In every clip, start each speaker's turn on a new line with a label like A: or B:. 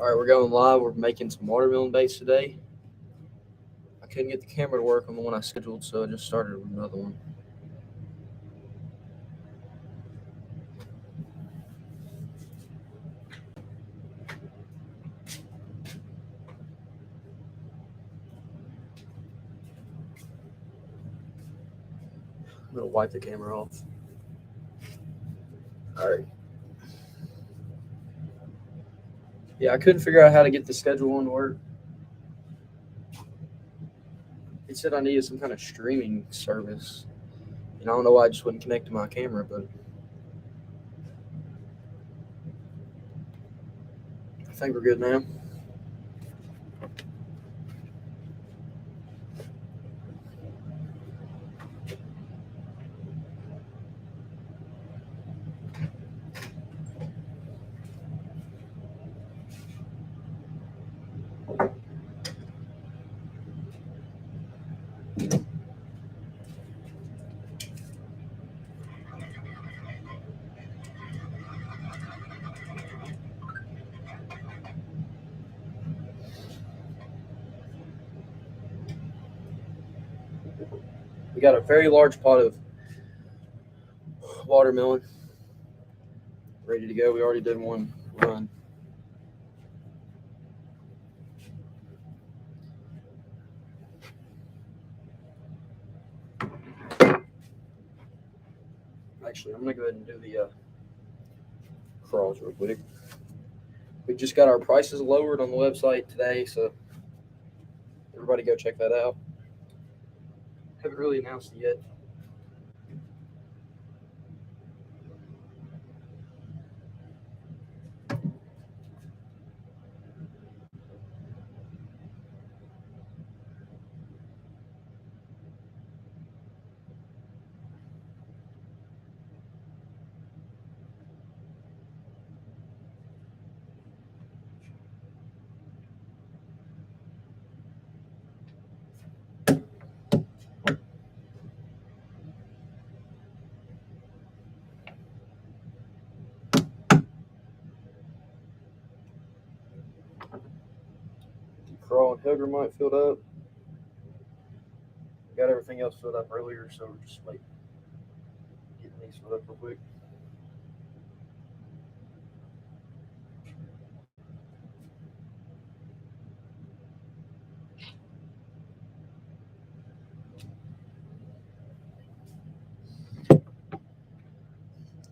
A: All right, we're going live. We're making some watermelon baits today. I couldn't get the camera to work on the one I scheduled, so I just started with another one. I'm going to wipe the camera off. All right. Yeah, I couldn't figure out how to get the schedule on to work. It said I needed some kind of streaming service. And I don't know why I just wouldn't connect to my camera, but I think we're good now. We got a very large pot of watermelon ready to go. We already did one run. Actually, I'm going to go ahead and do the crawls real quick. We just got our prices lowered on the website today, so everybody go check that out. Haven't really announced it yet. Crawl and Hilger might filled up. Got everything else filled up earlier, so we're just like getting these filled up real quick.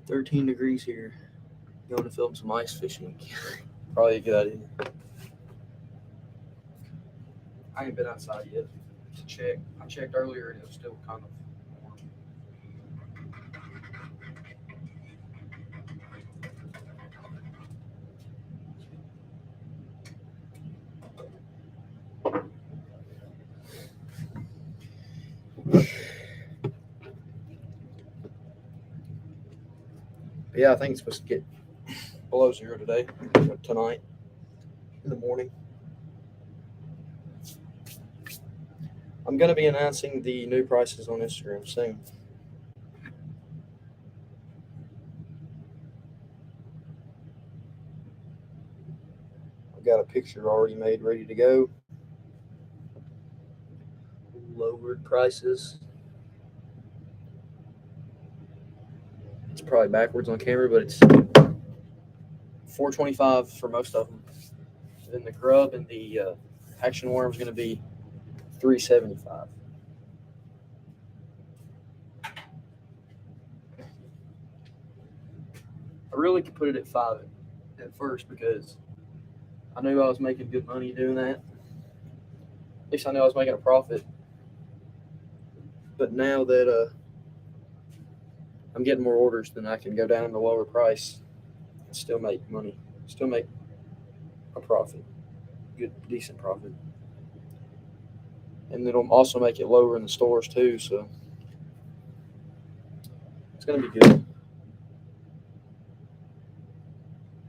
A: $13 here. Going to film some ice fishing. Probably a good idea. I ain't been outside yet to check. I checked earlier and it was still kind of warm. But yeah, I think it's supposed to get below zero today, tonight, in the morning. I'm going to be announcing the new prices on Instagram soon. I've got a picture already made, ready to go. Lowered prices. It's probably backwards on camera, but it's $4.25 for most of them. Then the grub and the action worm is going to be $3.75. I really could put it at $5 at first because I knew I was making good money doing that. At least I knew I was making a profit. But now that I'm getting more orders, then I can go down to lower price and still make money, still make a profit, good, decent profit. And it'll also make it lower in the stores too, so it's going to be good.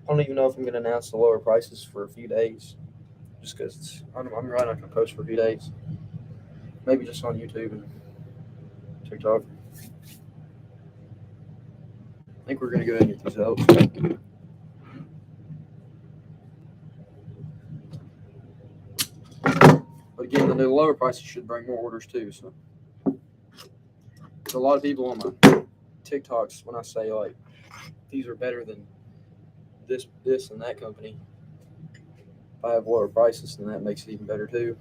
A: I don't even know if I'm going to announce the lower prices for a few days, just because I'm right not going to post for a few days. Maybe just on YouTube and TikTok. I think we're going to go ahead and get these out. But again, the new lower prices should bring more orders too. So there's a lot of people on my TikToks when I say like these are better than this and that company. If I have lower prices, then that makes it even better too.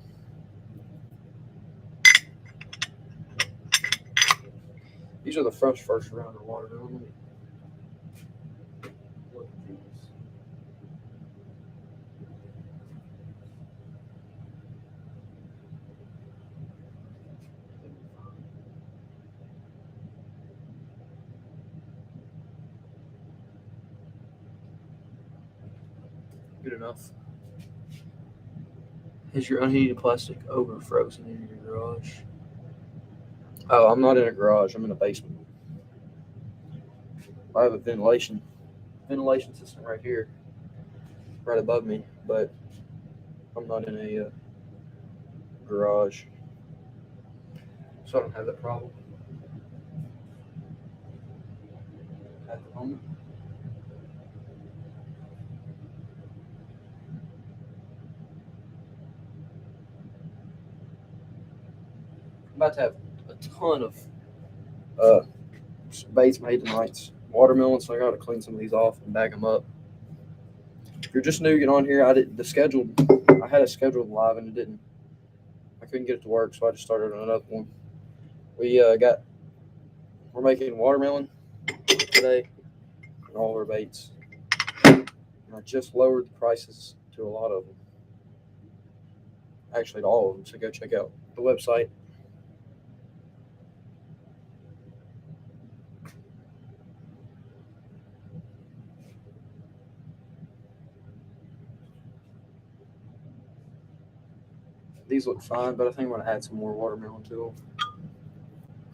A: These are the first round of watermelon. Look at these. Good enough. Is your unheated plastic over frozen in your garage? Oh, I'm not in a garage. I'm in a basement. I have a ventilation system right here, right above me, but I'm not in a garage, so I don't have that problem at the moment. I'm about to have a ton of baits made tonight. Watermelon, so I got to clean some of these off and bag them up. If you're just new, get on here. I had it scheduled live and I couldn't get it to work, so I just started another one. We're making watermelon today and all our baits. And I just lowered the prices to a lot of them. Actually, to all of them. So go check out the website. These look fine, but I think I'm going to add some more watermelon to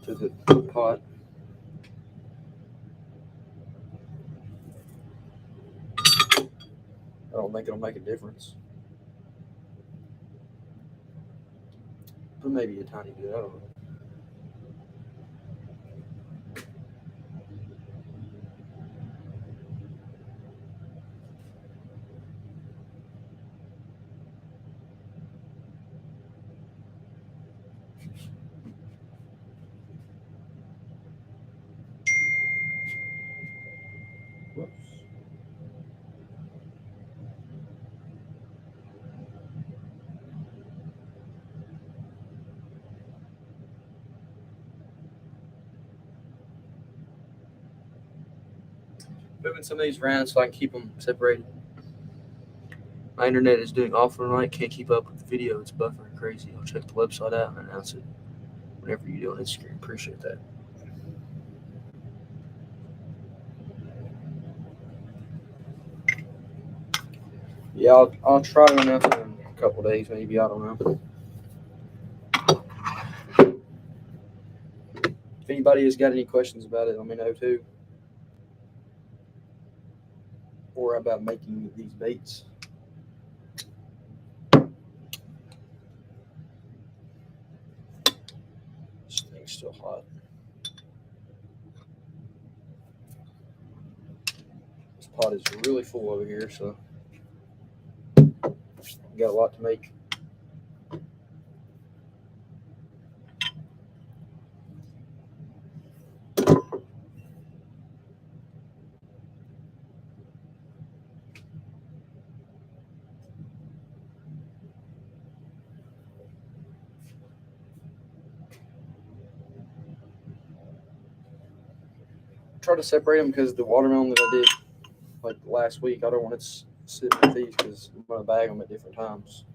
A: the pot. I don't think it'll make a difference. But maybe a tiny bit. I don't know. Whoops. Moving some of these around so I can keep them separated. My internet is doing awful tonight. Can't keep up with the video. It's buffering crazy. I'll check the website out and announce it whenever you do on Instagram. Appreciate that. Yeah, I'll try to announce it in a couple of days, maybe. I don't know. If anybody has got any questions about it, let me know too. Or about making these baits. This thing's still hot. This pot is really full over here, so got a lot to make. Try to separate them because the watermelon that I did like last week, I don't want it sitting with these because I'm going to bag them at different times.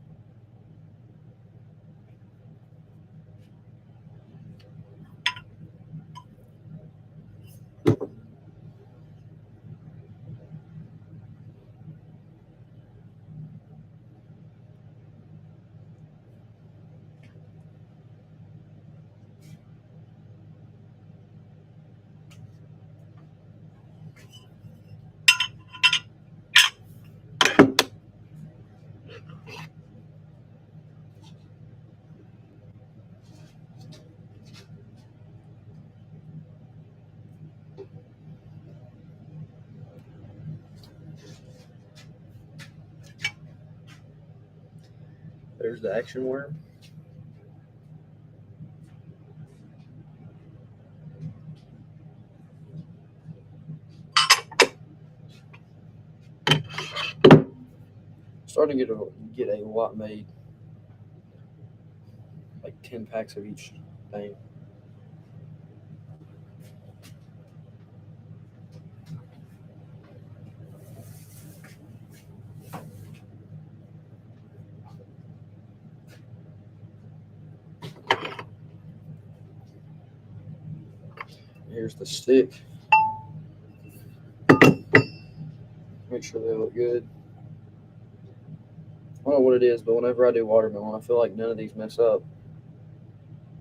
A: There's the action worm. starting to get a lot made, like 10 packs of each thing. Here's the stick. Make sure they look good. I don't know what it is, but whenever I do watermelon, I feel like none of these mess up.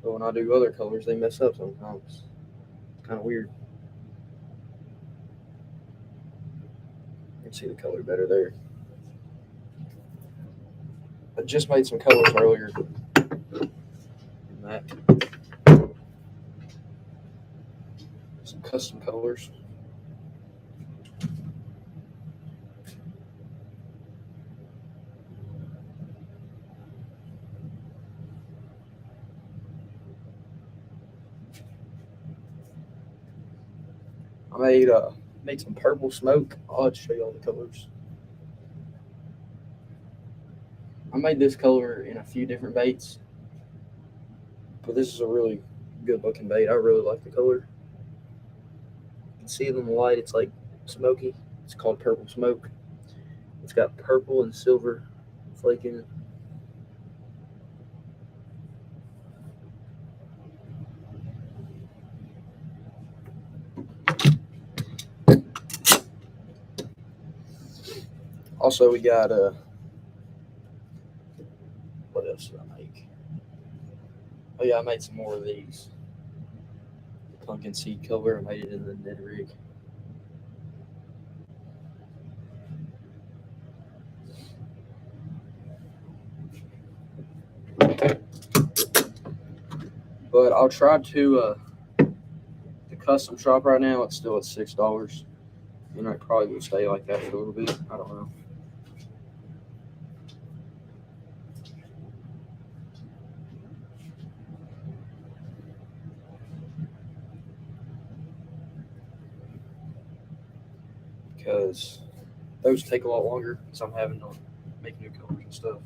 A: But when I do other colors, they mess up sometimes. It's kind of weird. You can see the color better there. I just made some colors earlier. That. Some custom colors. I made some purple smoke. I'll have to show you all the colors. I made this color in a few different baits, but this is a really good looking bait. I really like the color. You can see it in the light. It's like smoky. It's called purple smoke. It's got purple and silver flake in it. Also, we got what else did I make? Oh yeah, I made some more of these. Pumpkin seed color. I made it in the Ned rig. But I'll try to the custom shop right now. It's still at $6, and I probably will stay like that for a little bit. I don't know. Because those take a lot longer, so I'm having to make new colors and stuff.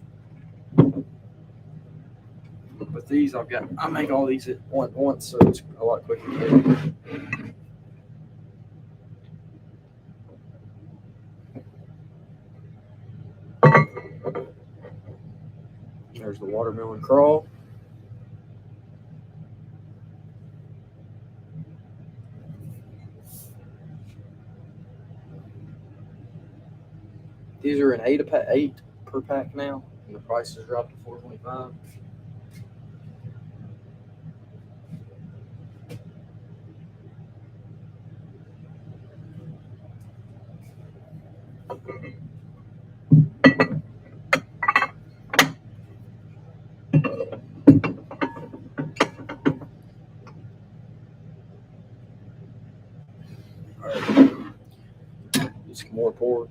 A: But these I make all these at once, so it's a lot quicker to do. There's the watermelon crawl. These are an 8 per pack now, and the price has dropped to $4.25. All right, just more pour.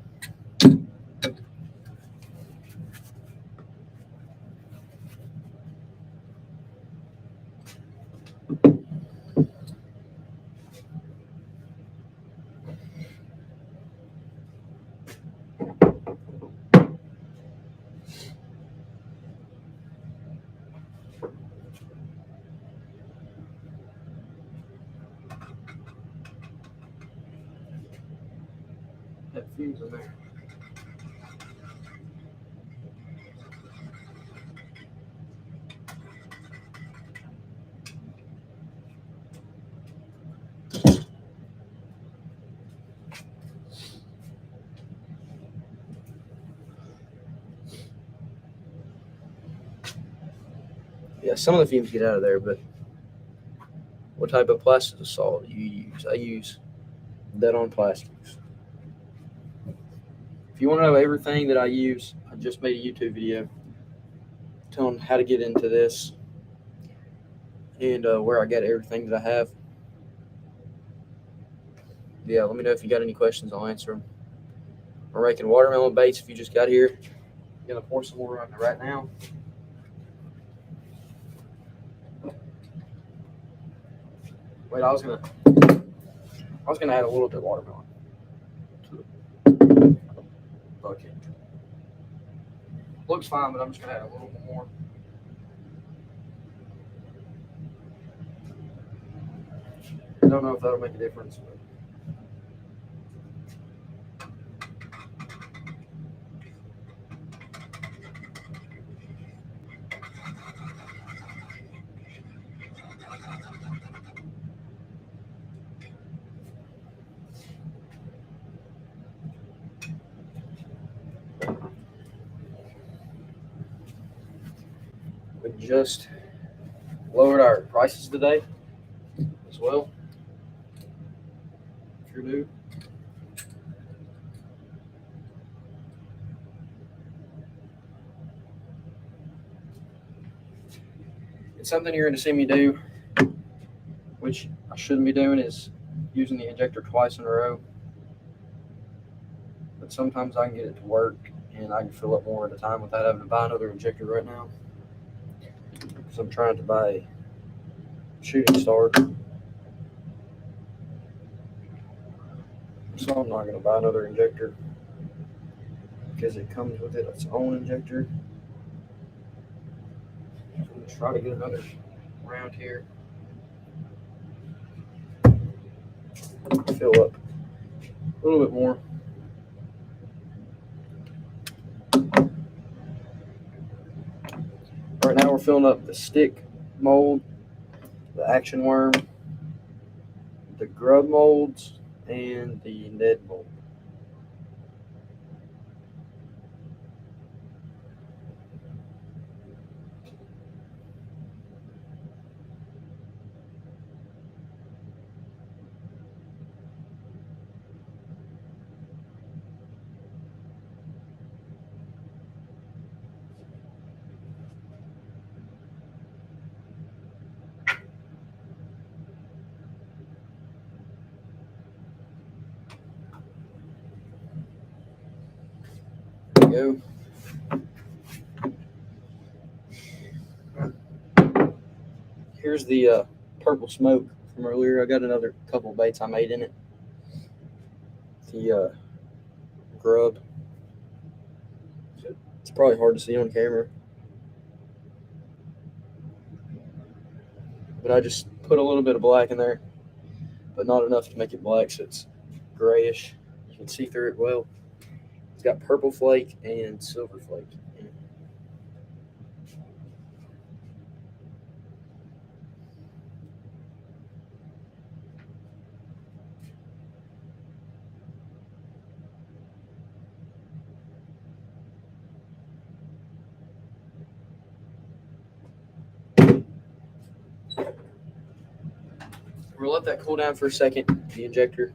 A: That fuse in there. Yeah, some of the fumes get out of there, but what type of plastic salt do you use? I use Dead-On Plastics. If you want to know everything that I use, I just made a YouTube video telling how to get into this and where I get everything that I have. Yeah, let me know if you got any questions. I'll answer them. We're making watermelon baits. If you just got here, I'm gonna pour some more on it right now. Wait, I was gonna add a little bit of watermelon to the bucket. Looks fine, but I'm just gonna add a little more. I don't know if that'll make a difference. But we just lowered our prices today as well. If you're new, it's something you're going to see me do, which I shouldn't be doing, is using the injector twice in a row. But sometimes I can get it to work and I can fill up more at a time without having to buy another injector right now. Because I'm trying to buy a shooting star. So I'm not going to buy another injector because it comes with its own injector. I'm going to try to get another round here. Fill up a little bit more. Right now we're filling up the stick mold, the action worm, the grub molds, and the Ned mold. There we go. Here's the purple smoke from earlier. I got another couple of baits I made in it. The grub. It's probably hard to see on camera, but I just put a little bit of black in there, but not enough to make it black, so it's grayish. You can see through it well. It's got purple flake and silver flake in it. We'll let that cool down for a second, the injector.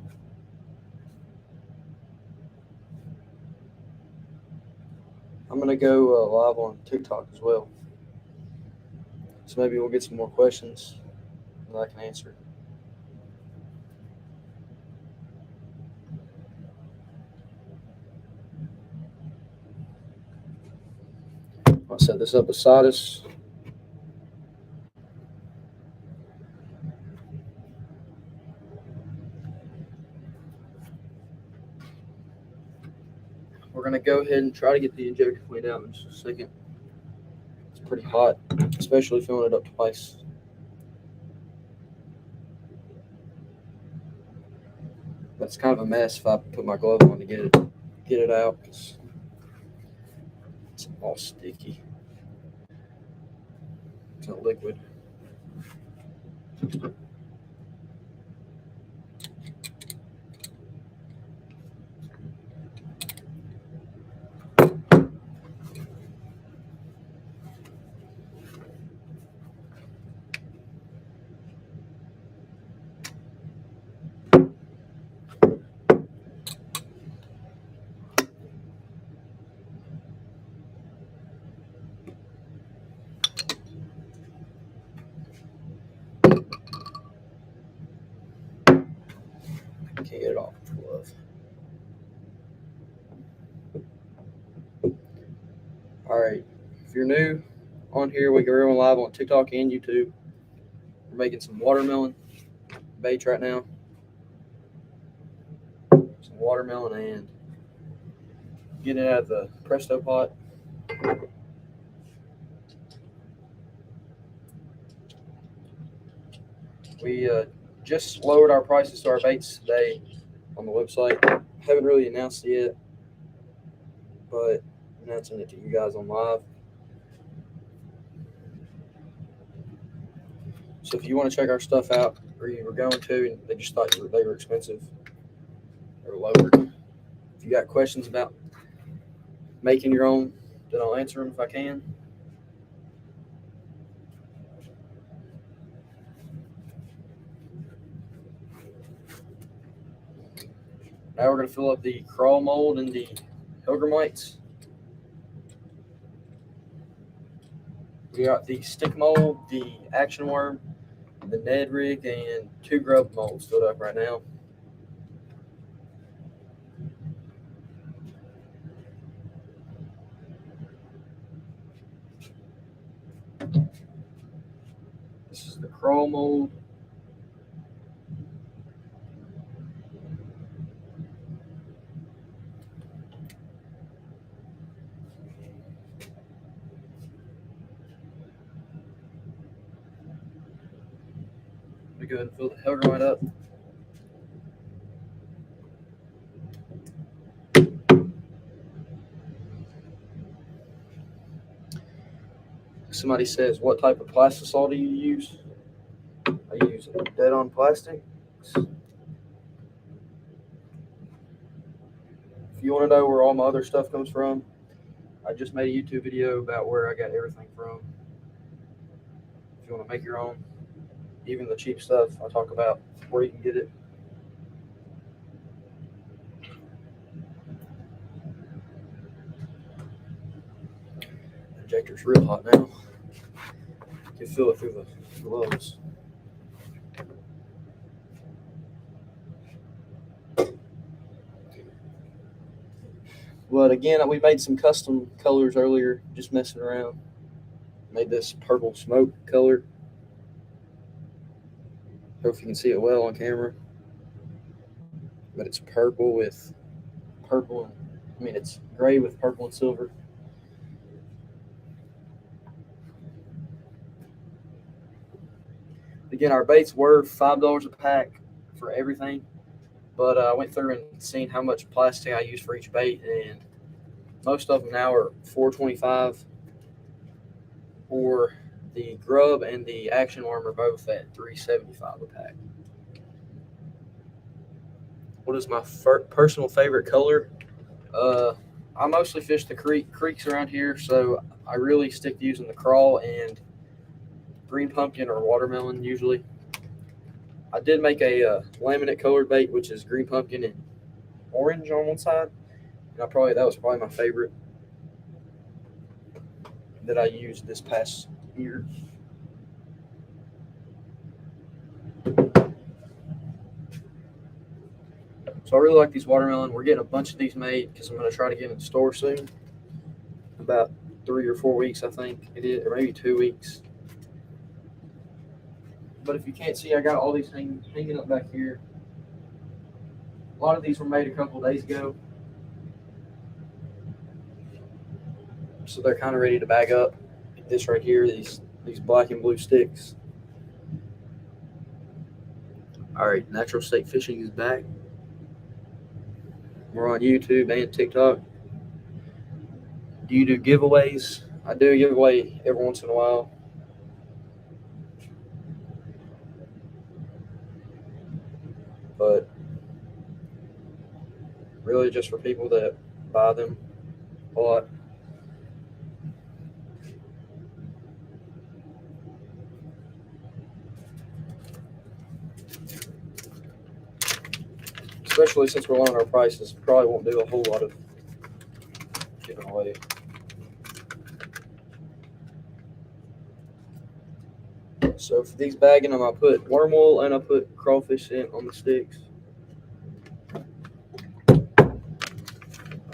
A: I'm going to go live on TikTok as well. So maybe we'll get some more questions that I can answer. I'll set this up beside us. We're going to go ahead and try to get the injector cleaned out in just a second. It's pretty hot, especially filling it up twice. But it's kind of a mess if I put my glove on to get it out, because it's all sticky. It's not liquid. Can't get it off with the glove. All right. If you're new on here, we're going live on TikTok and YouTube. We're making some watermelon baits right now. Some watermelon, and getting it out of the Presto pot. We just lowered our prices to our baits today on the website. Haven't really announced it yet, but announcing it to you guys on live. So if you want to check our stuff out, or you were going to, and they just thought they were expensive or lowered. If you got questions about making your own, then I'll answer them if I can. Now we're going to fill up the crawl mold and the Hellgrammites. We got the stick mold, the action worm, the Ned rig, and 2 grub molds filled up right now. This is the crawl mold. Let me go ahead and fill the Hellgrammite up. Somebody says, what type of plastisol do you use? I use Dead On Plastic. If you want to know where all my other stuff comes from, I just made a YouTube video about where I got everything from. If you want to make your own, even the cheap stuff, I talk about where you can get it. The injector's real hot now. You can feel it through the gloves. But again, we made some custom colors earlier, just messing around. Made this purple smoke color. Hope you can see it well on camera. But it's purple with purple. It's gray with purple and silver. Again, our baits were $5 a pack for everything. But I went through and seen how much plastic I use for each bait, and most of them now are $4.25. Or the grub and the action worm are both at $3.75 a pack. What is my personal favorite color? I mostly fish the creeks around here, so I really stick to using the crawl and green pumpkin or watermelon usually. I did make a laminate colored bait, which is green pumpkin and orange on one side. And that was probably my favorite that I used this past year. So I really like these watermelon. We're getting a bunch of these made because I'm going to try to get in the store soon. About 3 or 4 weeks, I think it is, or maybe 2 weeks. But if you can't see, I got all these hanging up back here. A lot of these were made a couple of days ago. So they're kind of ready to bag up. This right here, these black and blue sticks. All right, Natural State Fishing is back. We're on YouTube and TikTok. Do you do giveaways? I do a giveaway every once in a while. But really just for people that buy them a lot. Especially since we're lowering our prices, probably won't do a whole lot of giving away. So for these bagging them, I put worm oil and I put crawfish scent on the sticks. I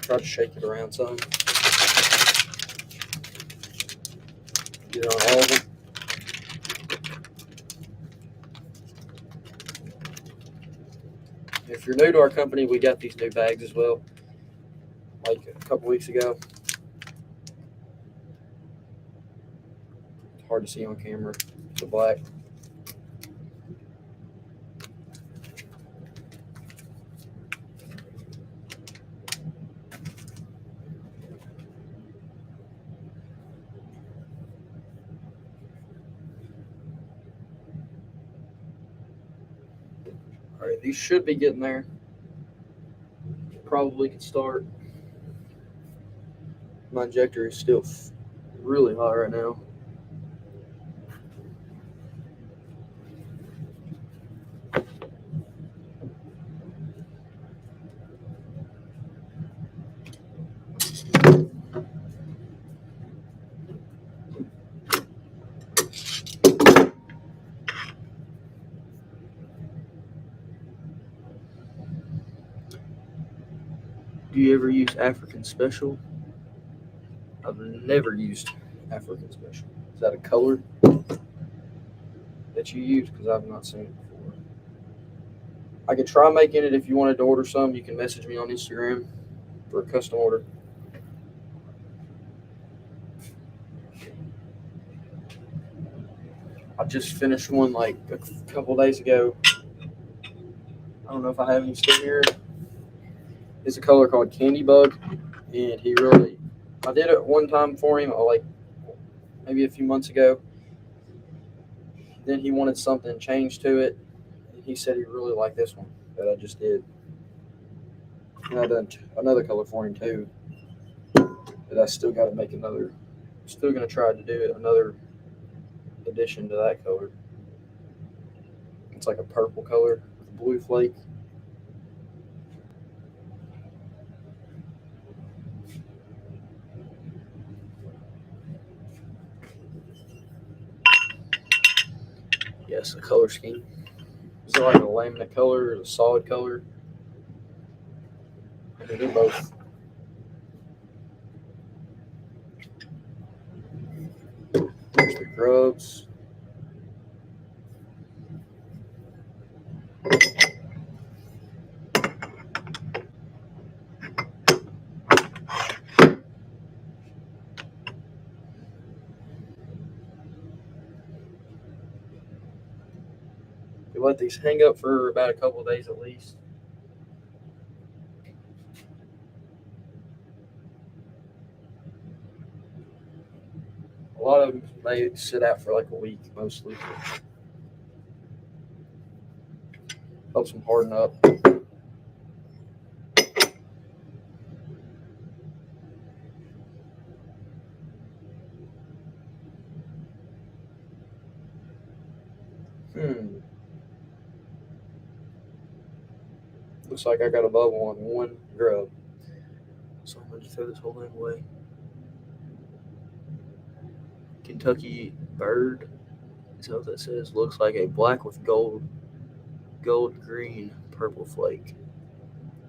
A: try to shake it around some. Get it on all of them. If you're new to our company, we got these new bags as well, like a couple weeks ago. hard to see on camera. It's a black. All right, these should be getting there. Probably could start. My injector is still really hot right now. Do you ever use African Special? I've never used African Special. Is that a color that you use? Because I've not seen it before. I could try making it. If you wanted to order some, you can message me on Instagram for a custom order. I just finished one like a couple days ago. I don't know if I have any still here. It's a color called Candy Bug, and I did it one time for him, like maybe a few months ago. Then he wanted something changed to it, and he said he really liked this one that I just did. And I done another color for him too, but I still got to make another. Still gonna try to do it another addition to that color. It's like a purple color with a blue flake. Yes, a color scheme. Is it like a laminate color or a solid color? I can do both. There's the grubs. We let these hang up for about a couple of days at least. A lot of them they sit out for like a week mostly. Helps them harden up. Looks like I got a bubble on one grub. So I'm going to throw this whole thing away. Kentucky Bird. Is that what that says? Looks like a black with gold green purple flake.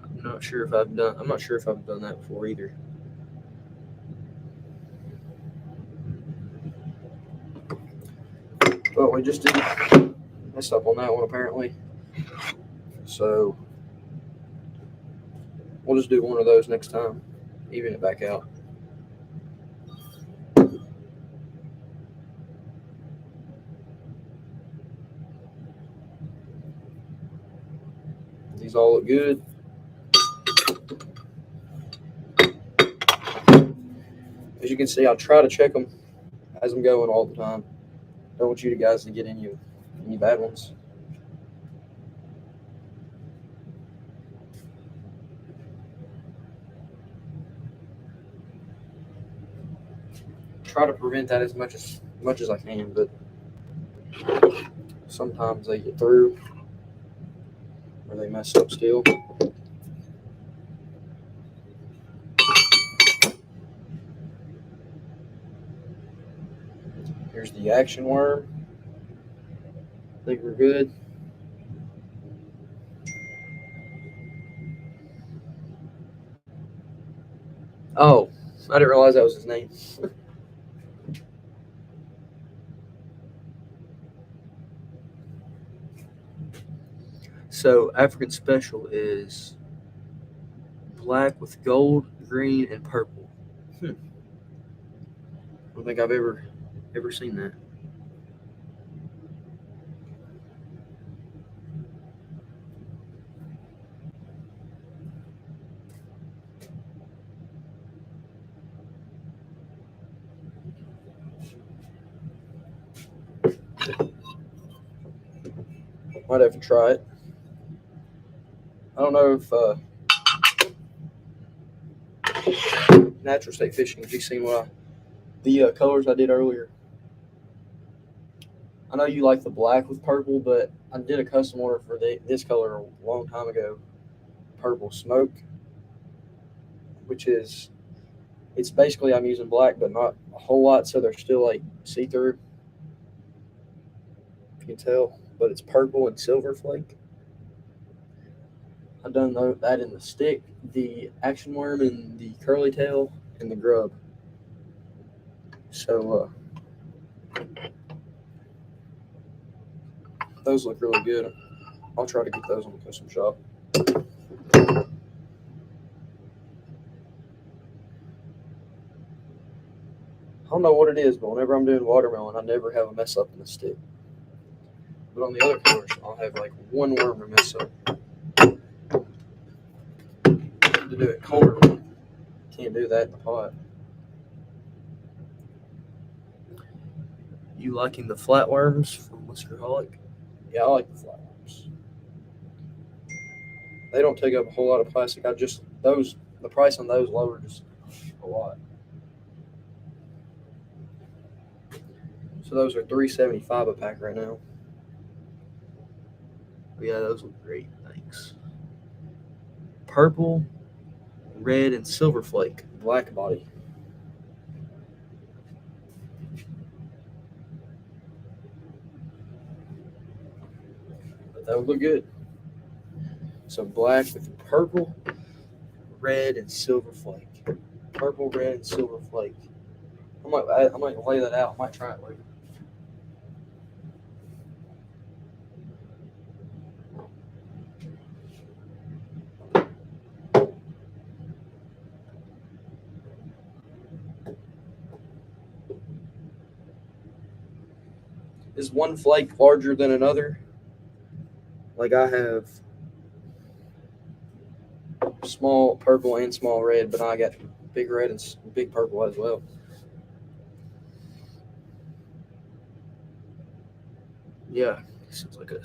A: I'm not sure if I've done that before either. But we just didn't mess up on that one apparently. So we'll just do one of those next time. Even it back out. These all look good. As you can see, I try to check them as I'm going all the time. Don't want you guys to get any bad ones. Try to prevent that as much as I can, but sometimes they get through or they mess up still. Here's the action worm. I think we're good. Oh, I didn't realize that was his name. So African Special is black with gold, green, and purple. I don't think I've ever seen that. Might have to try it. I don't know if Natural State Fishing, if you've seen the colors I did earlier. I know you like the black with purple, but I did a custom order for this color a long time ago, purple smoke, which is, it's basically I'm using black, but not a whole lot, so they're still like see-through. You can tell, but it's purple and silver flake. I've done that in the stick, the action worm, and the curly tail, and the grub. So those look really good. I'll try to get those on the custom shop. I don't know what it is, but whenever I'm doing watermelon, I never have a mess up in the stick. But on the other colors, I'll have like one worm to mess up. To do it colder, can't do that in the pot. You liking the flatworms from Whisker-holic? Yeah, I like the flatworms. They don't take up a whole lot of plastic. The price on those lowered just a lot. So those are $3.75 a pack right now. But yeah, those look great. Thanks. Purple, red, and silver flake, black body. But that would look good. So black with purple, red, and silver flake. Purple, red, and silver flake. I might lay that out. I might try it later. Is one flake larger than another? Like I have small purple and small red, but I got big red and big purple as well. Yeah, sounds like an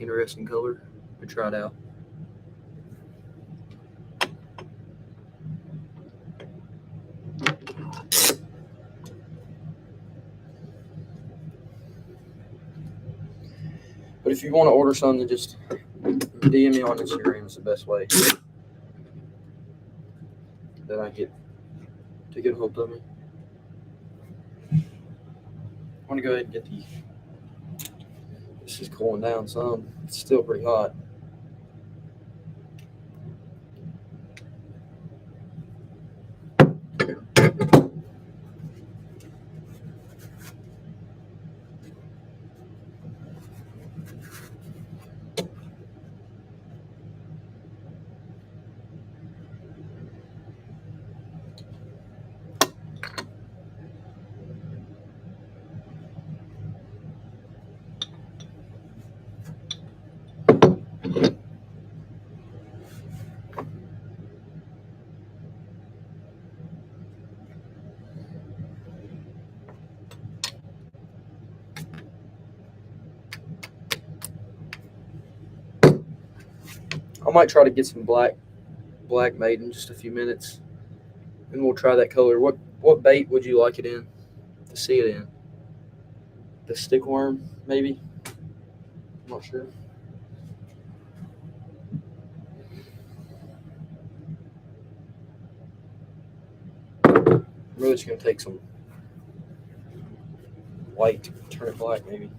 A: interesting color. We try it out. But if you want to order something, just DM me on Instagram. Is the best way that I get to get a hold of me. I want to go ahead and get this is cooling down some. It's still pretty hot. I might try to get some black made in just a few minutes, and we'll try that color. What bait would you like it in? To see it in? The stick worm, maybe? I'm not sure. I'm really just gonna take some white, turn it black, maybe.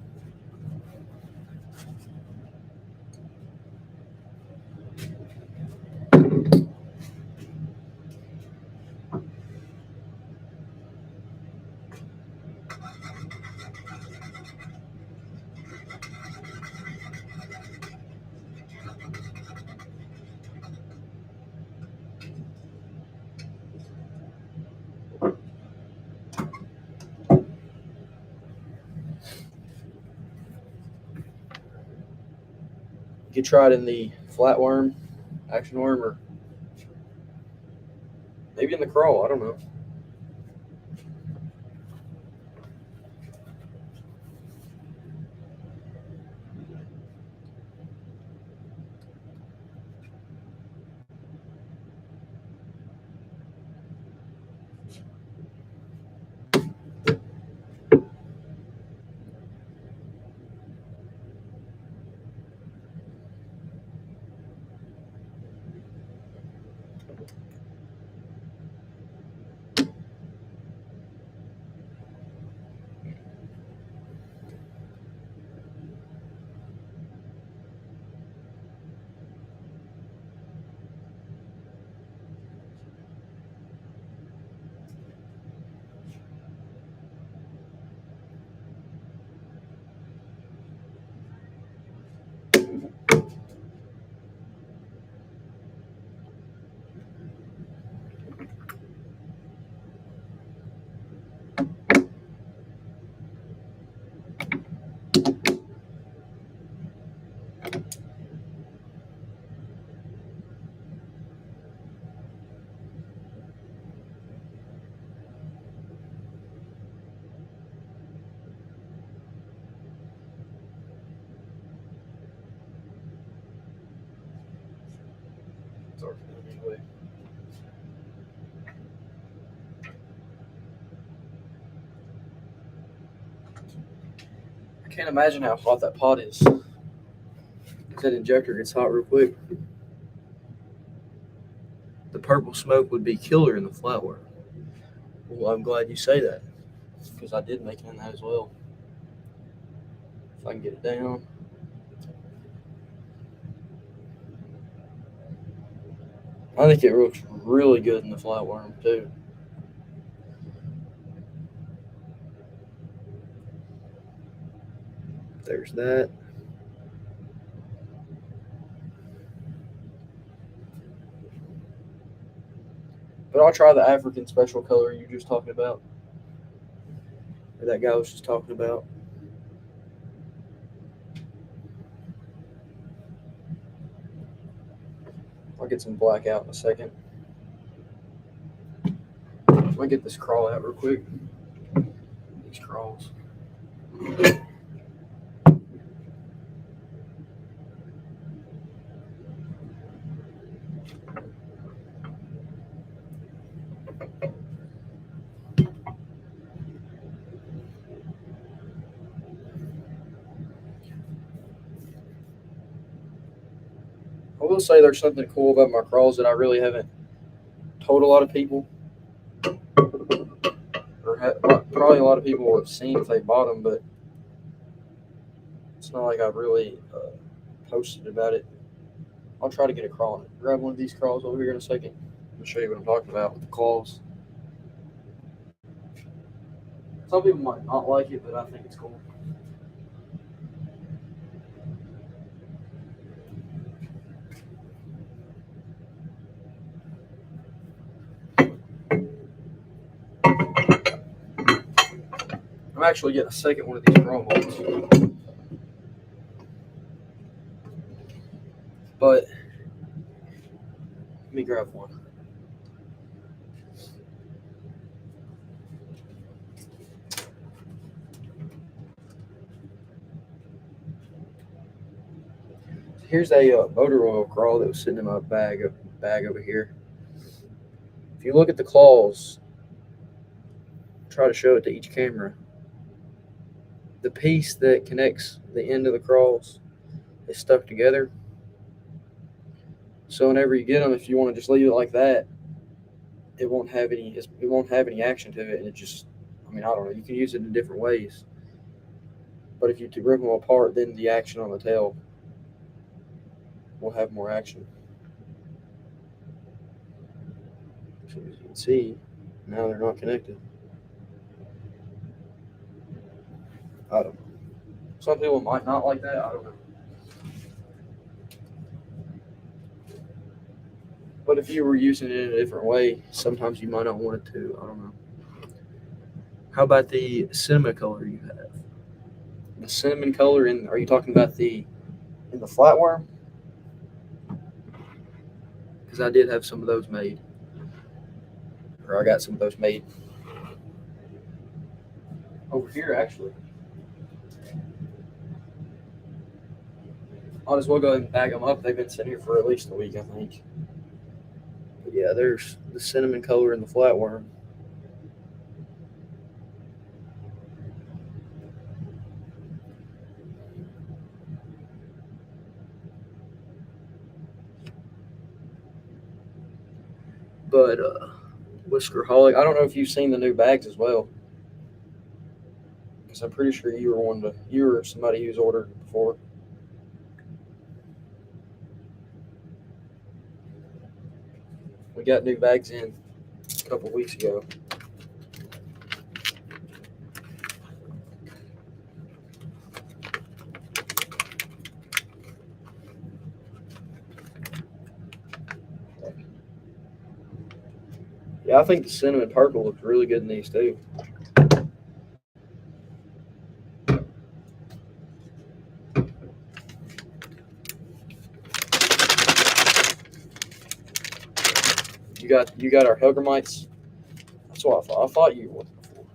A: You could try it in the flatworm, action worm, or maybe in the crawl. I don't know. I can't imagine how hot that pot is. That injector gets hot real quick. The purple smoke would be killer in the flatware. Well, I'm glad you say that, because I did make it in that as well. If I can get it down. I think it looks really good in the flatworm too. There's that. But I'll try the African special color you were just talking about. Or that guy was just talking about. I'll get some black out in a second. I'm gonna get this crawl out real quick. These crawls. I will say there's something cool about my crawls that I really haven't told a lot of people. Probably a lot of people have seen if they bought them, but it's not like I've really posted about it. I'll try to get a crawl on it. Grab one of these crawls over here in a second. I'll show you what I'm talking about with the claws. Some people might not like it, but I think it's cool. I'm actually getting a second one of these crawl molds. But let me grab one. Here's a motor oil crawl that was sitting in my bag over here. If you look at the claws, try to show it to each camera. The piece that connects the end of the crawls is stuck together. So whenever you get them, if you want to just leave it like that, it won't have any action to it, and it just, I don't know. You can use it in different ways. But if you rip them apart, then the action on the tail will have more action. So as you can see, now they're not connected. I don't know. Some people might not like that. I don't know. But if you were using it in a different way, sometimes you might not want it to. I don't know. How about the cinnamon color you have? The cinnamon color are you talking about in the flatworm? Because I did have some of those made. Or I got some of those made over here, actually. I'll as well go ahead and bag them up. They've been sitting here for at least a week, I think. But yeah, there's the cinnamon color in the flatworm. But Whiskerholic, I don't know if you've seen the new bags as well. Because I'm pretty sure you were somebody who's ordered before. We got new bags in a couple weeks ago. Yeah, I think the cinnamon purple looks really good in these too. You got our Helgramites. That's what I thought. I thought you would before.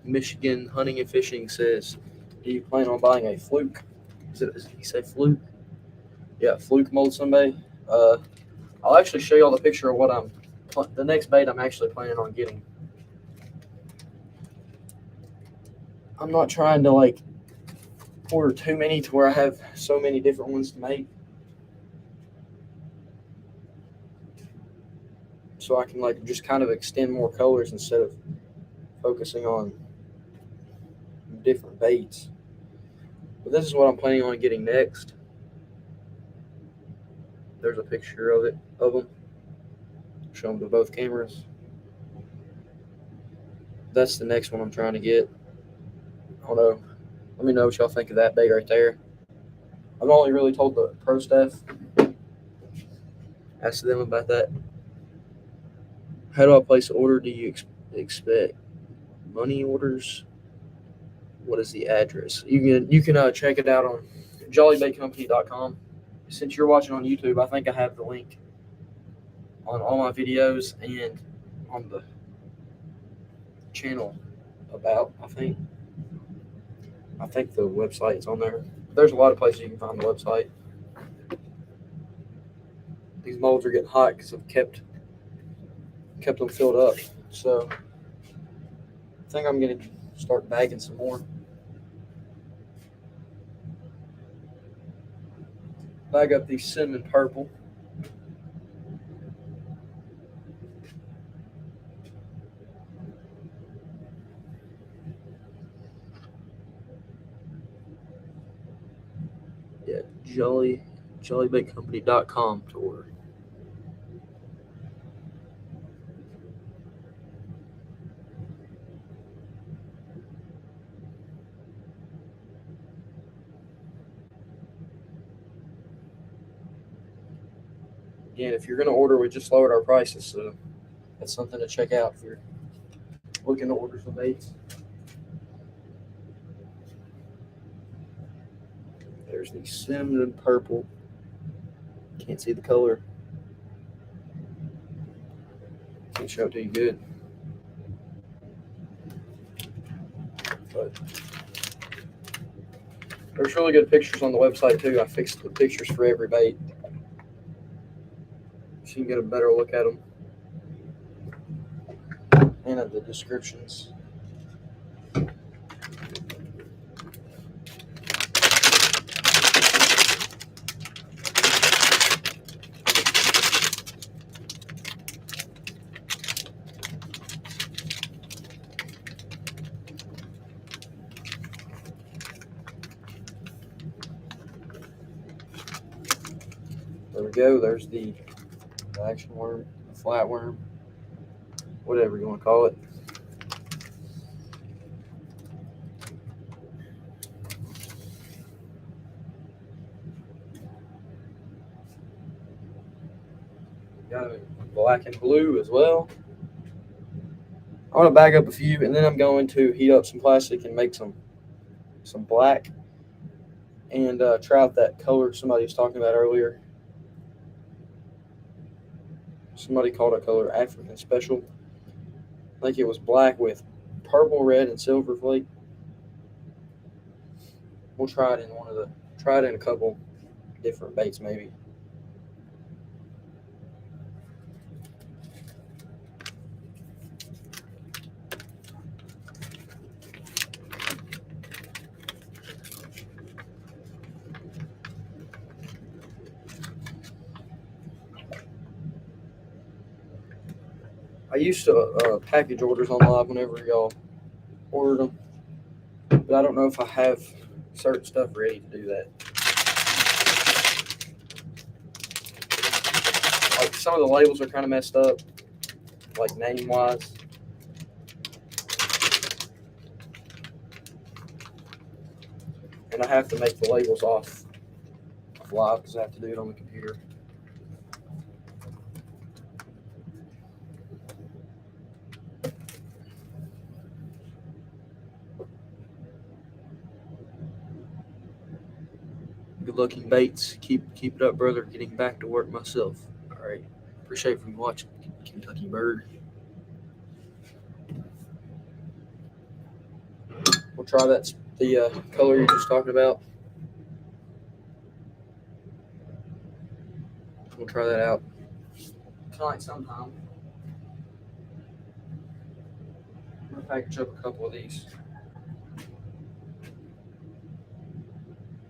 A: Michigan Hunting and Fishing says, "Do you plan on buying a fluke?" Did he say fluke? Yeah, fluke mold someday. I'll actually show you all the picture of what I'm the next bait I'm actually planning on getting. I'm not trying to like order too many to where I have so many different ones to make. So I can like just kind of extend more colors instead of focusing on different baits. But this is what I'm planning on getting next. There's a picture of them. Show them to both cameras. That's the next one I'm trying to get. I don't know. Let me know what y'all think of that bait right there. I've only really told the pro staff. Asked them about that. How do I place an order? Do you expect money orders? What is the address? You can check it out on jollybaitcompany.com. Since you're watching on YouTube, I think I have the link on all my videos and on the channel about. I think the website's on there. There's a lot of places you can find the website. These molds are getting hot because I've kept them filled up. So I think I'm gonna start bagging some more. Bag up these cinnamon purple. Yeah, jollybaitcompany.com to order. Again, if you're going to order, we just lowered our prices, so that's something to check out if you're looking to order some baits. There's the cinnamon purple. Can't see the color. Can't show it to you good. But there's really good pictures on the website too. I fixed the pictures for every bait, so you can get a better look at them and at the descriptions. There we go. There's the action worm, the flatworm, whatever you want to call it. Got a black and blue as well. I'm going to bag up a few, and then I'm going to heat up some plastic and make some black and try out that color somebody was talking about earlier. Somebody called a color African Special. I think it was black with purple, red, and silver flake. We'll try it in a couple different baits maybe. I used to package orders on live whenever y'all ordered them, but I don't know if I have certain stuff ready to do that. Like some of the labels are kind of messed up, like name-wise. And I have to make the labels off live because I have to do it on the computer. Good looking baits. Keep it up, brother. Getting back to work myself. All right. Appreciate you watching, Kentucky Bird. We'll try the color you're just talking about. We'll try that out tonight sometime. package up a couple of these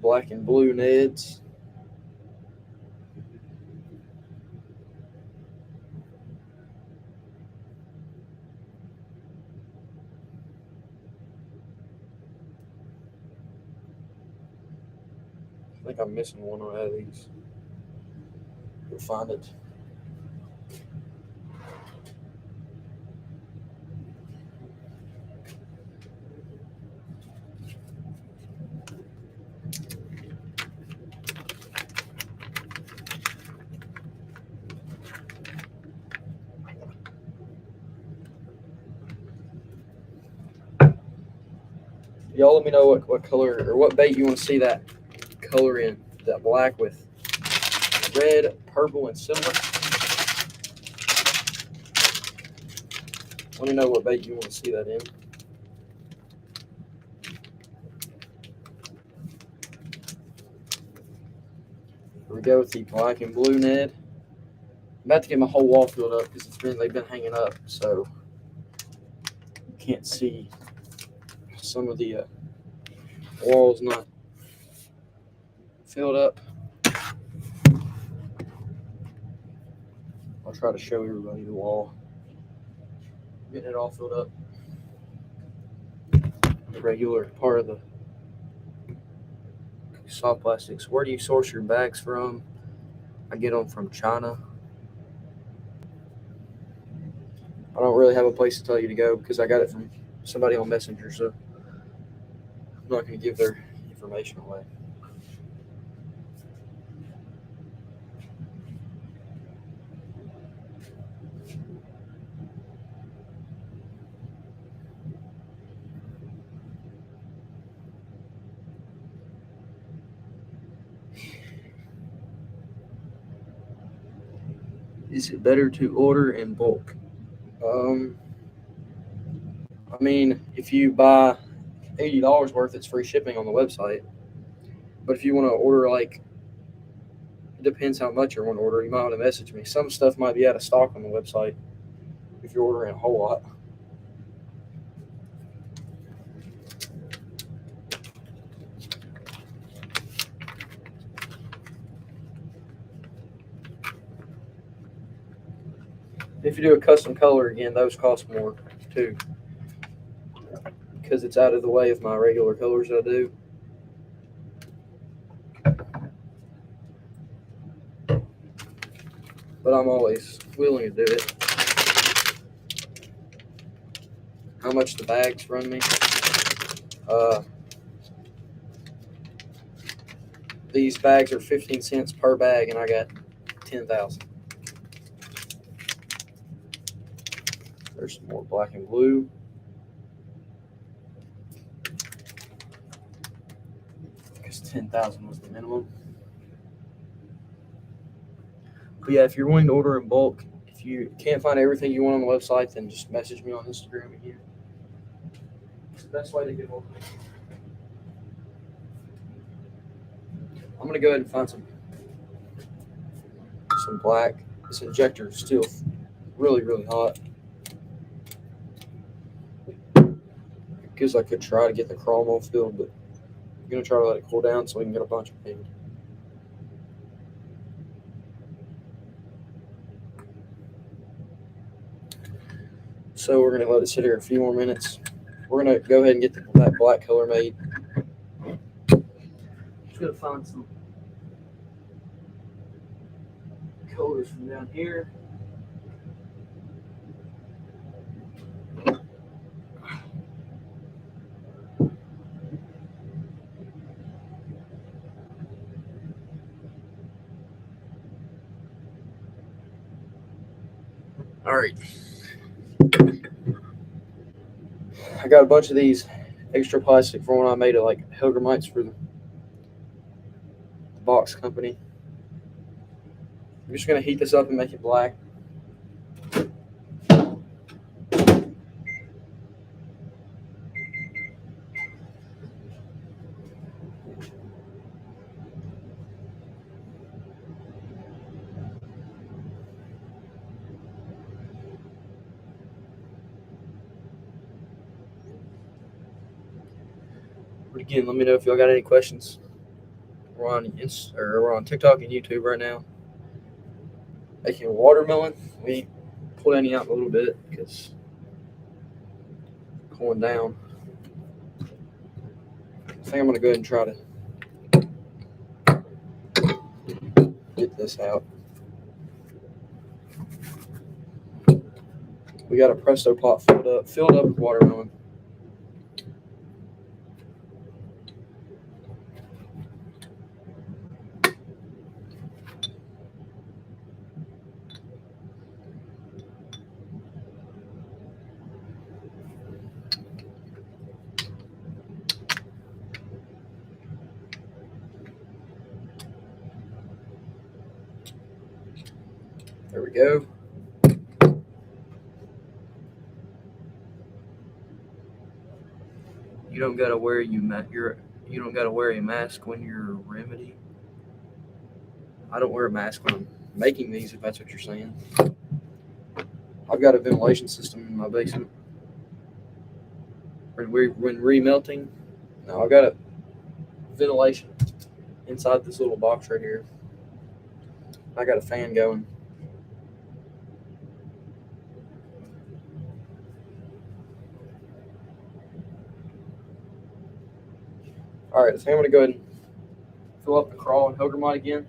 A: black and blue Neds. I think I'm missing one out of these. We'll find it. Y'all let me know what color or what bait you want to see that color in. That black with red, purple, and silver. Let me know what bait you want to see that in. Here we go with the black and blue Ned. I'm about to get my whole wall filled up because they've been hanging up, so you can't see some of the walls not filled up. I'll try to show everybody the wall. Getting it all filled up. The regular part of the soft plastics. Where do you source your bags from? I get them from China. I don't really have a place to tell you to go because I got it from somebody on Messenger, so I'm not going to give their information away. Is it better to order in bulk? I mean, if you buy $80 worth, it's free shipping on the website. But if you want to order, like, it depends how much you want to order. You might want to message me. Some stuff might be out of stock on the website if you're ordering a whole lot. If you do a custom color, again, those cost more too, because it's out of the way of my regular colors I do. But I'm always willing to do it. How much the bags run me? These bags are 15 cents per bag, and I got 10,000. There's some more black and blue. Because 10,000 was the minimum. But yeah, if you're willing to order in bulk, if you can't find everything you want on the website, then just message me on Instagram again. It's the best way to get hold of me. I'm going to go ahead and find some black. This injector is still really, really hot. Because I could try to get the chrome on filled, but I'm going to try to let it cool down so we can get a bunch of paint. So we're going to let it sit here a few more minutes. We're going to go ahead and get that black color made. Just going to find some colors from down here. All right. I got a bunch of these extra plastic from when I made it, like Hellgrammites for the box company. I'm just going to heat this up and make it black. But again, let me know if y'all got any questions. We're on TikTok and YouTube right now. Making a watermelon. We pull Annie out a little bit because it's cooling down. I think I'm gonna go ahead and try to get this out. We got a Presto pot filled up with watermelon. There we go. You don't gotta wear a mask when you're Remedy. I don't wear a mask when I'm making these, if that's what you're saying. I've got a ventilation system in my basement. When remelting, no, I've got a ventilation inside this little box right here. I got a fan going. All right, so I'm going to go ahead and fill up the crawl and Hogermite again.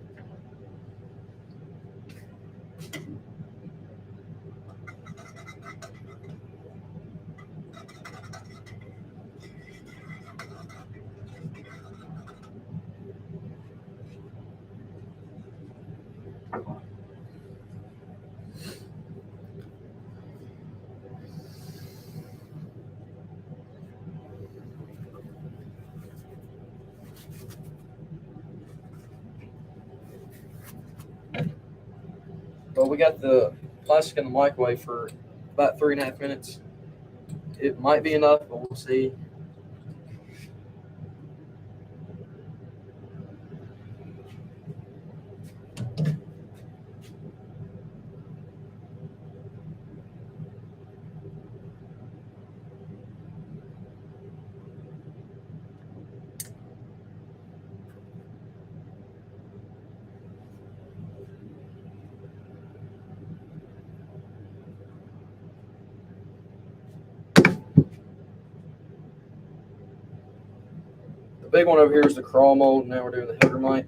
A: Well, we got the plastic in the microwave for about 3.5 minutes. It might be enough, but we'll see. The big one over here is the crawl mold. Now we're doing the Hogermite.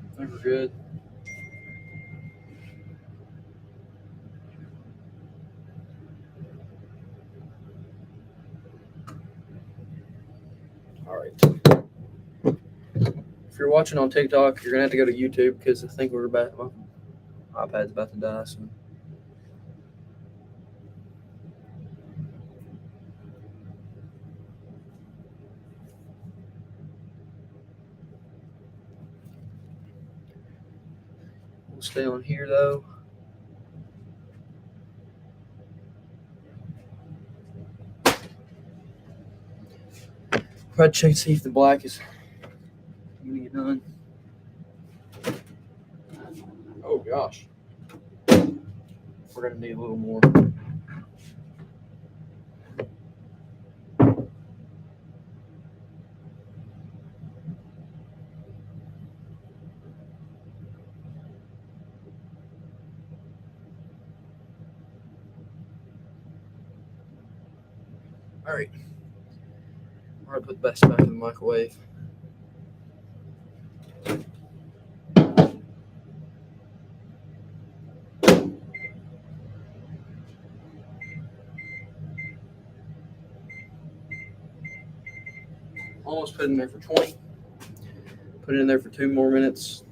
A: I think we're good. All right. If you're watching on TikTok, you're gonna have to go to YouTube because I think my iPad's about to die soon. We'll stay on here though. Try to check to see if the black is gonna get done. Oh gosh. We're gonna need a little more. All right. We're gonna put the best back in the microwave. Almost put it in there for 20. Put it in there for 2 more minutes.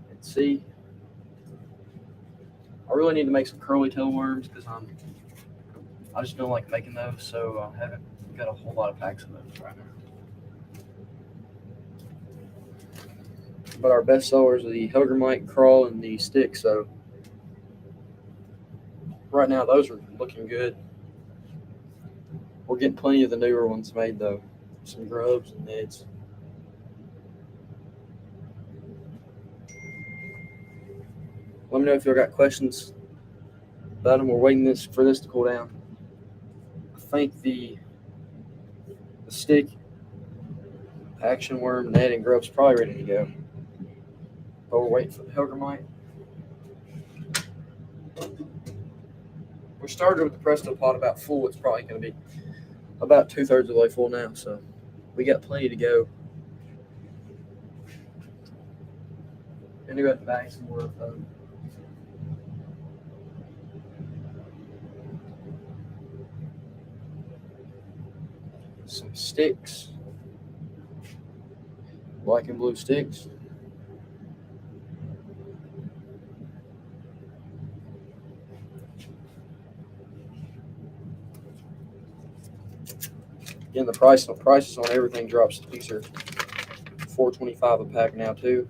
A: Let's see. I really need to make some curly tail worms because I'm I just don't like making those, so I haven't got a whole lot of packs of those right now. But our best sellers are the Helgermite Crawl and the stick, so right now those are looking good. We're getting plenty of the newer ones made though. Some grubs and neds. Let me know if y'all got questions about them. We're waiting for this to cool down. I think the stick, action worm, ned, and grub's probably ready to go. But we're waiting for the Helgermite. We started with the Presto pot about full. It's probably going to be about 2/3 of the way full now, so we got plenty to go. And we got to bag some more of them. Some sticks, black and blue sticks. Again, the prices on everything drops. These are $4.25 a pack now too.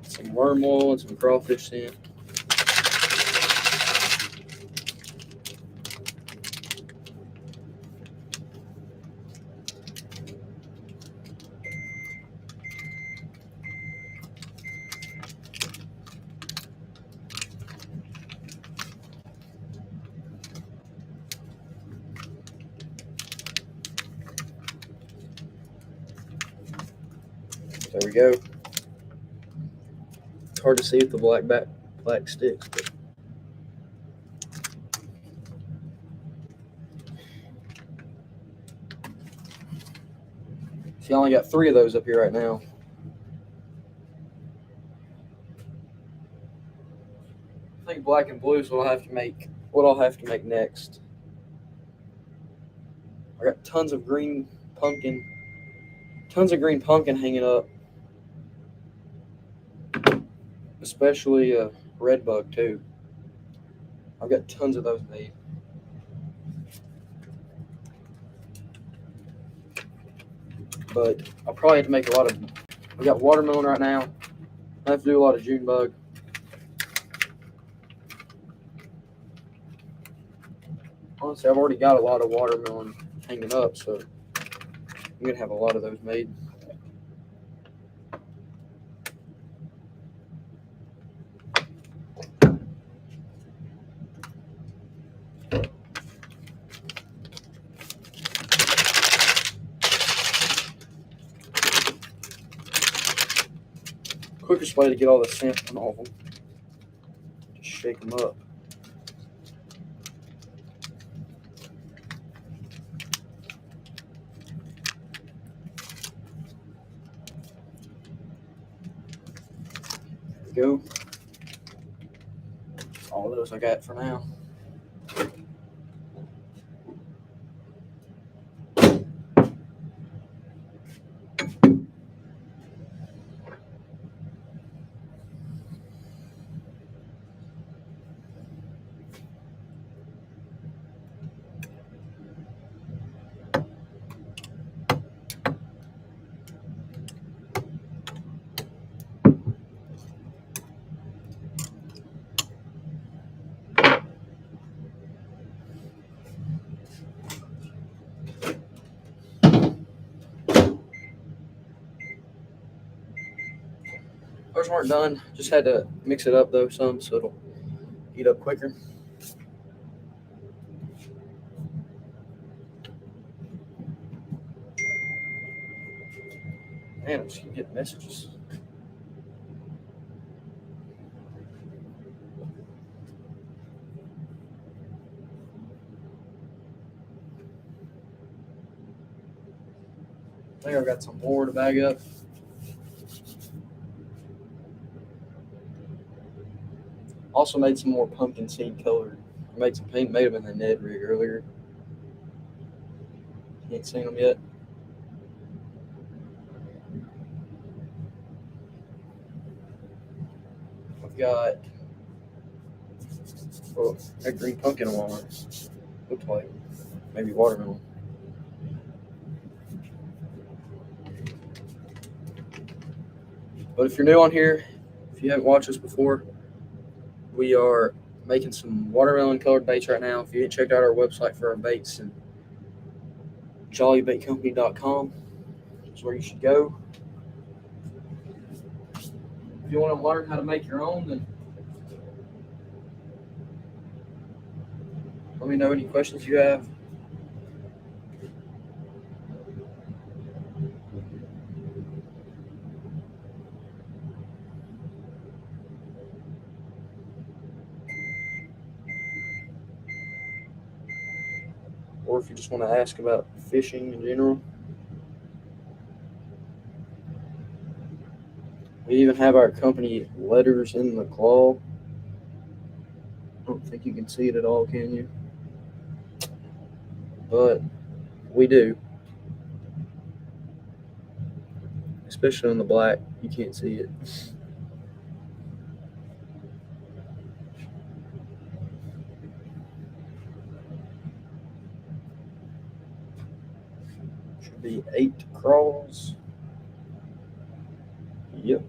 A: Some worm oil and some crawfish scent. There we go. It's hard to see with the black sticks, but see, I only got 3 of those up here right now. I think black and blue is what I'll have to make next. I got tons of green pumpkin hanging up, especially red bug too. I've got tons of those made. But I'll probably have to make a lot of. We got watermelon right now. I have to do a lot of June bug. Honestly, I've already got a lot of watermelon hanging up, so I'm gonna have a lot of those made. Quickest way to get all the scent from all of them. Just shake them up. There we go. All those I got for now. Those weren't done. Just had to mix it up though some so it'll heat up quicker. Man, I'm just getting messages. I think I've got some more to bag up. Also made some more pumpkin seed colored. I made them in the Ned rig earlier. Ain't seen them yet. I've got a green pumpkin one. Looks like maybe watermelon. But if you're new on here, if you haven't watched us before, we are making some watermelon colored baits right now. If you haven't checked out our website for our baits, and jollybaitcompany.com is where you should go. If you want to learn how to make your own, then let me know any questions you have. Or if you just want to ask about fishing in general. We even have our company letters in the claw. I don't think you can see it at all, can you? But we do. Especially on the black, you can't see it. Should be 8 crawls. Yep.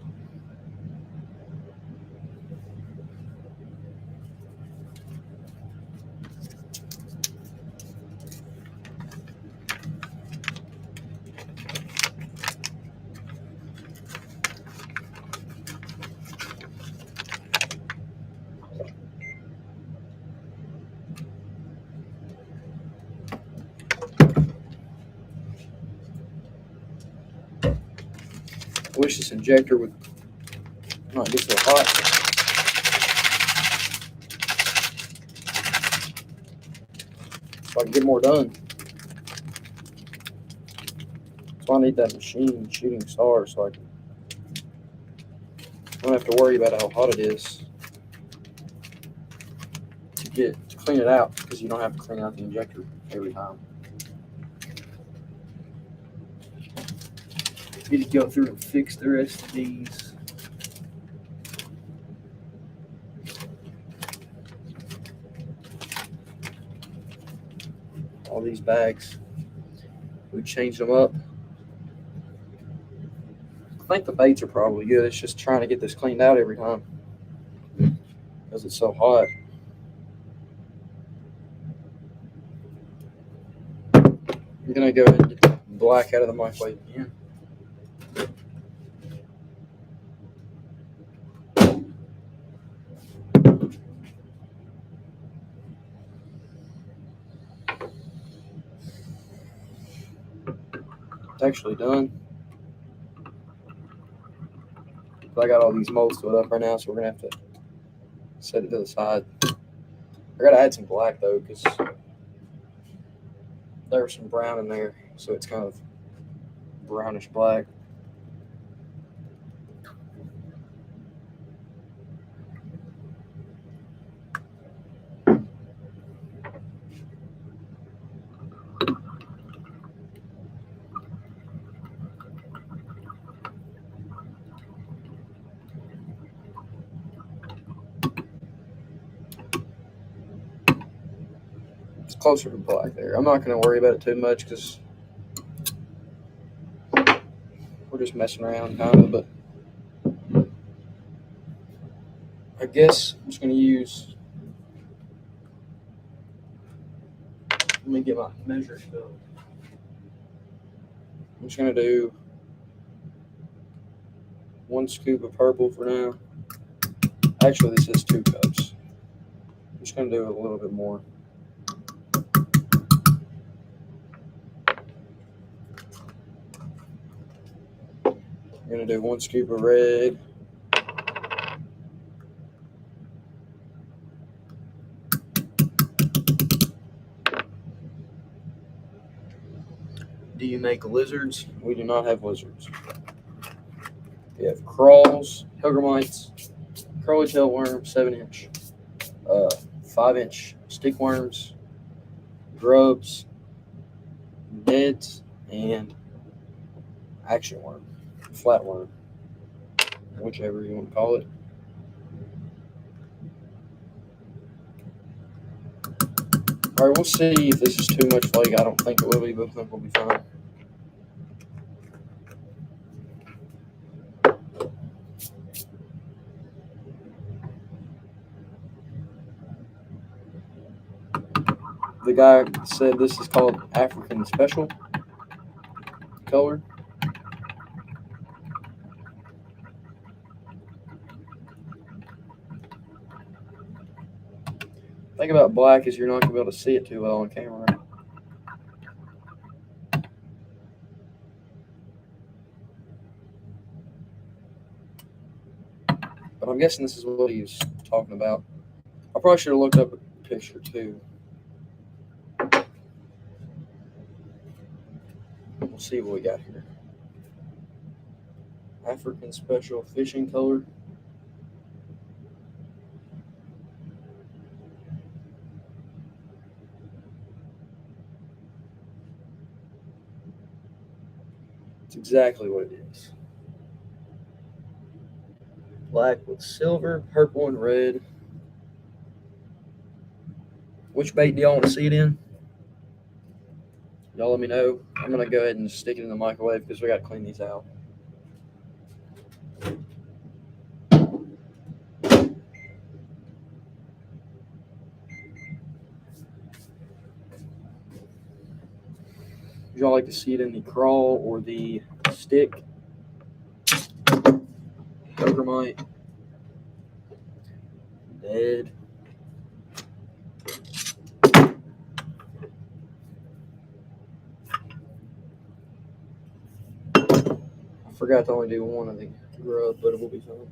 A: I wish this injector would not get so hot. So I can get more done. So I need that machine shooting stars so I don't have to worry about how hot it is to clean it out, because you don't have to clean out the injector every time. Need to go through and fix the rest of these. All these bags. We changed them up. I think the baits are probably good. It's just trying to get this cleaned out every time because it's so hot. I'm going to go ahead and get the black out of the microwave again. It's actually done. But I got all these molds filled up right now, so we're going to have to set it to the side. I got to add some black, though, because there's some brown in there, so it's kind of brownish black. It's closer to black there. I'm not going to worry about it too much because we're just messing around kind of, but I guess I'm just going to use, let me get my measuring cup. I'm just going to do 1 scoop of purple for now. Actually, this is 2 cups. I'm just going to do a little bit more. I'm going to do 1 scoop of red. Do you make lizards? We do not have lizards. We have crawls, hellgrammites, curly tail worms, 7-inch, 5-inch stick worms, grubs, heads, and action worm, flatworm, whichever you want to call it. All right, we'll see if this is too much flake. I don't think it will be, but I think we'll be fine. The guy said this is called African Special color. The thing about black is you're not going to be able to see it too well on camera. But I'm guessing this is what he's talking about. I probably should have looked up a picture too. We'll see what we got here. African Special fishing color. It's exactly what it is. Black with silver, purple, and red. Which bait do y'all want to see it in? Y'all let me know. I'm going to go ahead and stick it in the microwave because we got to clean these out. Would y'all like to see it in the crawl or the stick? Overmite. Dead. I forgot to only do one of the grub, but it will be fine.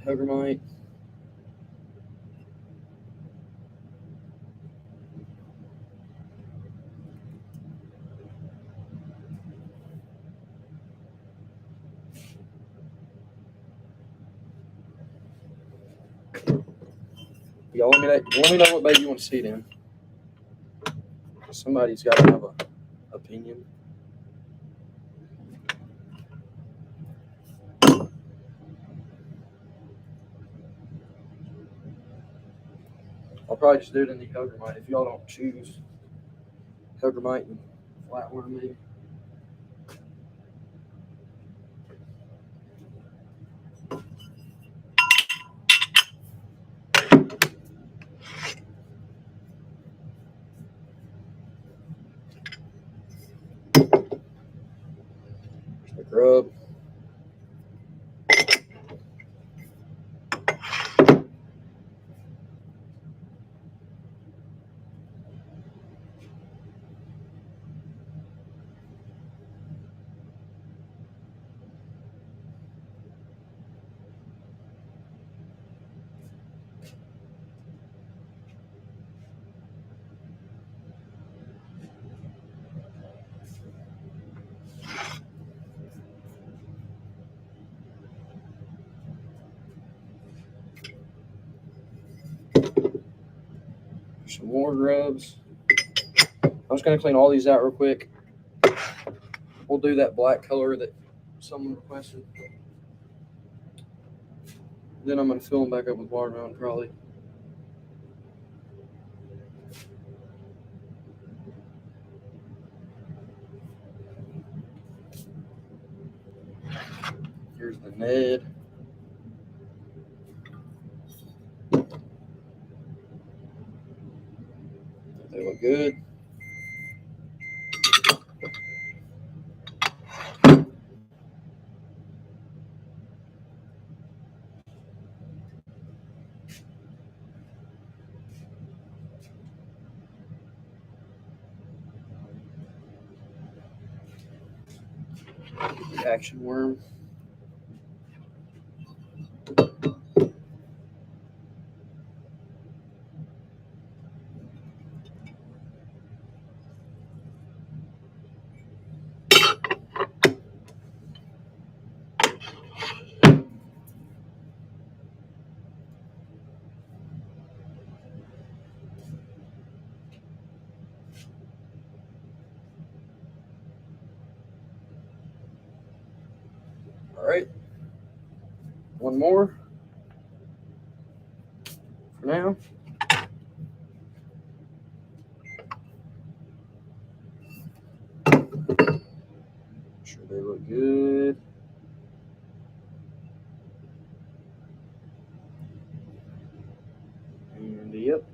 A: Overmite. Y'all let me know what bait you want to see it in. Somebody's got to have an opinion. I'll probably just do it in the Hellgrammite if y'all don't choose Hellgrammite and flatworm maybe. The grub. Some more grubs. I'm just going to clean all these out real quick. We'll do that black color that someone requested. Then I'm going to fill them back up with watermelon probably. Here's the Ned. They look good. The action worm. one more for now. Sure they look good. And yep.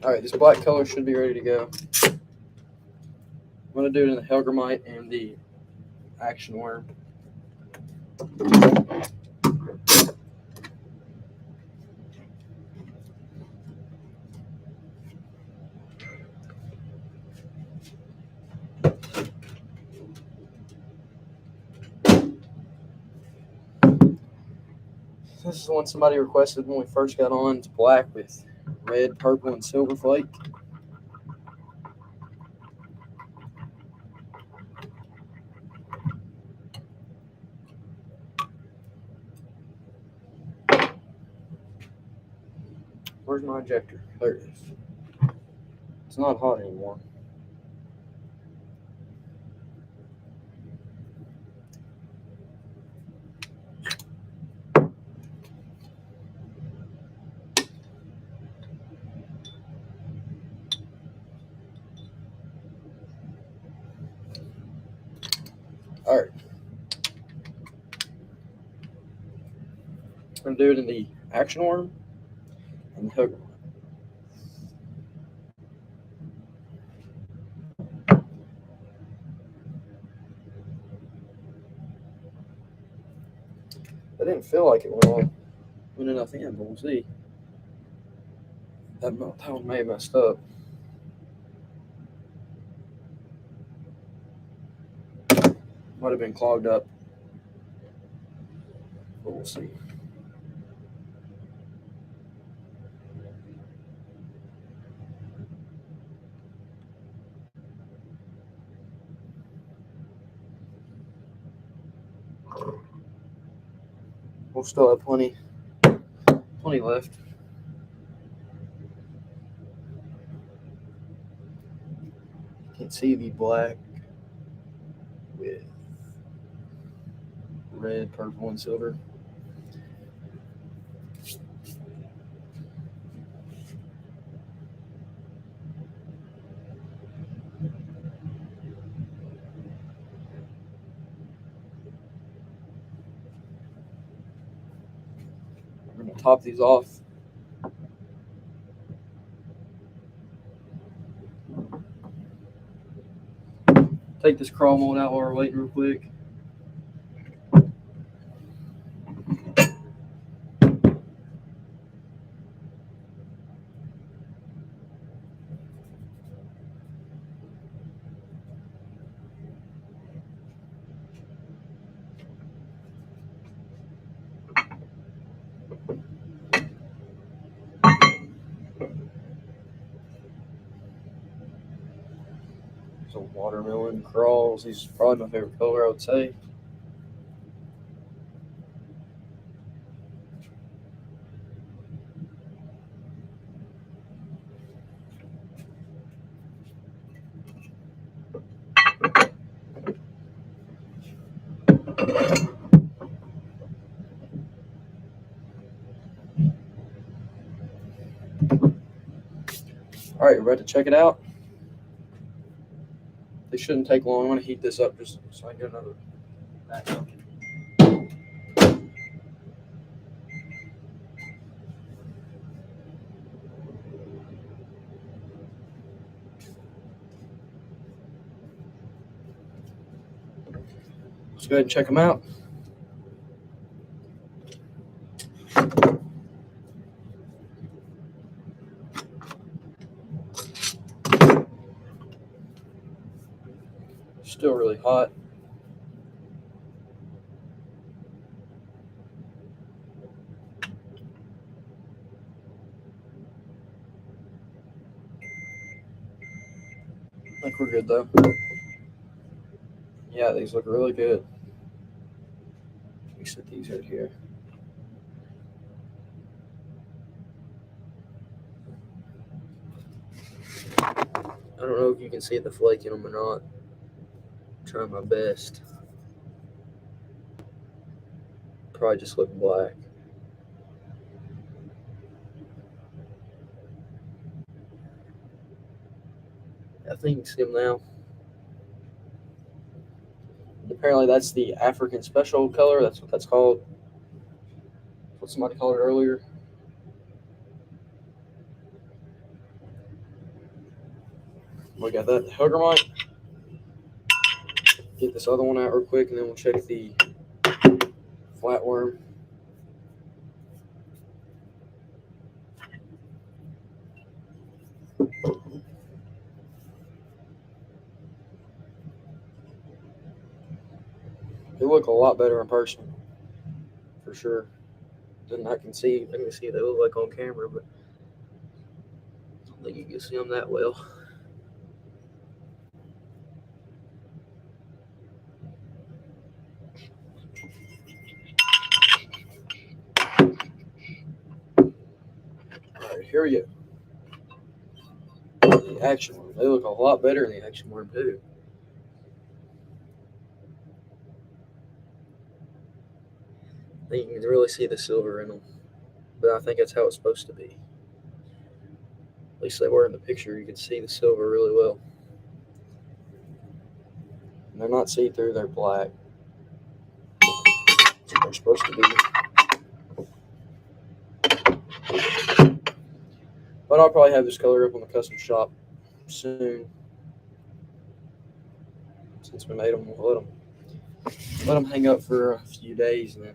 A: All right, this black color should be ready to go. I'm going to do it in the Hellgrammite and the Action Worm. This is one somebody requested when we first got on. It's black with red, purple, and silver flake. Where's my ejector? There it is. It's not hot anymore. All right. I'm going to do it in the Action Worm and the Hellgrammite. I didn't feel like it went enough in, but we'll see. That one may have messed up. Might have been clogged up, but we'll see. We'll still have plenty left. You can see the black with red, purple, and silver. We're going to top these off. Take this crawl mold out while we're waiting real quick. So watermelon crawls. These are probably my favorite color, I would say. All right, ready to check it out? They shouldn't take long. I'm going to heat this up just so I can get another backup. Let's go ahead and check them out. Still really hot. think we're good though. Yeah, these look really good. Let me set these right here. I don't know if you can see the flake in them or not. I'm trying my best. Probably just look black. I think you can see them now. Apparently that's the African special color. That's what that's called. What somebody called it earlier. We got that Hellgrammite. Get this other one out real quick, and then we'll check the flatworm. They look a lot better in person, for sure. Than I can see they look like on camera, but I don't think you can see them that well. All right, here we go. The action worm. They look a lot better in the action worm too. I think you can really see the silver in them, but I think that's how it's supposed to be. At least they were in the picture. You can see the silver really well. And they're not see-through, they're black. That's what they're supposed to be. But I'll probably have this color up on the custom shop soon. Since we made them, we'll let them hang up for a few days and then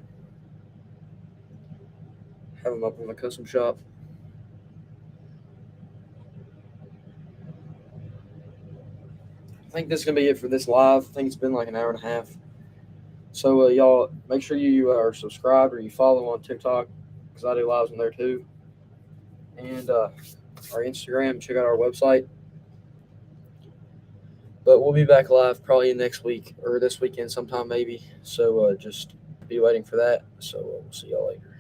A: have them up on the custom shop. I think this is going to be it for this live. I think it's been like an hour and a half. So y'all, make sure you are subscribed or you follow on TikTok, because I do lives on there too. And our Instagram, check out our website. But we'll be back live probably next week or this weekend sometime maybe. So just be waiting for that. So we'll see y'all later.